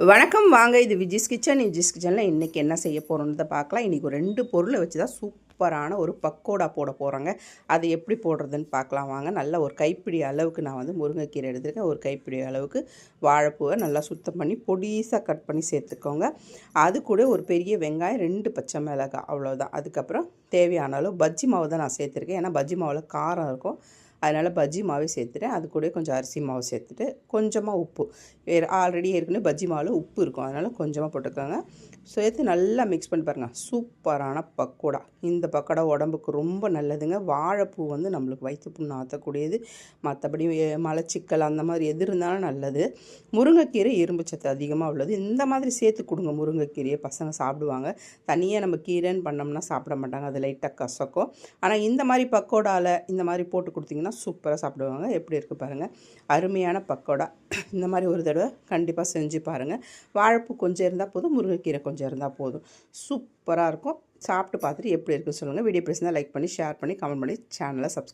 வணக்கம் வாங்க. இது விஜிஸ் கிச்சன். விஜிஸ் கிச்சனில் இன்றைக்கி என்ன செய்ய போகிறோன்றதை பார்க்கலாம். இன்றைக்கி ஒரு 2 பொருளை வச்சு தான் சூப்பரான ஒரு பக்கோடா போட போகிறோங்க. அது எப்படி போடுறதுன்னு பார்க்கலாம் வாங்க. நல்ல ஒரு கைப்பிடி அளவுக்கு நான் வந்து முருங்கைக்கீரை எடுத்துருக்கேன். ஒரு கைப்பிடி அளவுக்கு வாழைப்பூவை நல்லா சுத்தம் பண்ணி பொடிசாக கட் பண்ணி சேர்த்துக்கோங்க. அது கூட ஒரு பெரிய வெங்காயம், 2 பச்சை மிளகாய், அவ்வளோதான். அதுக்கப்புறம் தேவையான அளவு பஜ்ஜி மாவு தான் நான் சேர்த்துருக்கேன். ஏன்னா பஜ்ஜி மாவில் காரம் இருக்கும். அதனால் பஜ்ஜி மாவே சேர்த்துட்டேன். அது கூட கொஞ்சம் அரிசி மாவு சேர்த்துட்டு கொஞ்சமாக உப்பு, ஆல்ரெடி ஏற்கனவே பஜ்ஜி மாவில் உப்பு இருக்கும், அதனால் கொஞ்சமாக போட்டுக்கோங்க. சேர்த்து நல்லா மிக்ஸ் பண்ணி பாருங்கள். சூப்பரான பக்கோடா. இந்த பக்கோடா உடம்புக்கு ரொம்ப நல்லதுங்க. வாழைப்பூ வந்து நம்மளுக்கு வயிற்று புண்ணு ஆற்றக்கூடியது. மற்றபடி மலச்சிக்கல் அந்த மாதிரி எது இருந்தாலும் நல்லது. முருங்கைக்கீரை இரும்பு சத்து அதிகமாக உள்ளது. இந்த மாதிரி சேர்த்து கொடுங்க. முருங்கைக்கீரையை பசங்க சாப்பிடுவாங்க. தனியாக நம்ம கீரைன்னு பண்ணோம்னா சாப்பிட மாட்டாங்க, அது லைட்டாக கசக்கும். ஆனால் இந்த மாதிரி பக்கோடாவில் இந்த மாதிரி போட்டு கொடுத்திங்கன்னா சூப்பராக சாப்பிடுவாங்க. எப்படி இருக்குது பாருங்கள், அருமையான பக்கோடா. இந்த மாதிரி ஒரு தடவை கண்டிப்பாக செஞ்சு பாருங்கள். வாழைப்பூ கொஞ்சம் இருந்தால் போதும், முருங்கைக்கீரை கொஞ்சம் இருந்தால் போதும். சூப்பராக இருக்கும். சாப்பிட்டு பார்த்துட்டு எப்படி இருக்குன்னு சொல்லுங்கள். வீடியோ பிடிச்சிருந்தால் லைக் பண்ணி, ஷேர் பண்ணி, கமெண்ட் பண்ணி, சேனலை சப்ஸ்கிரைப்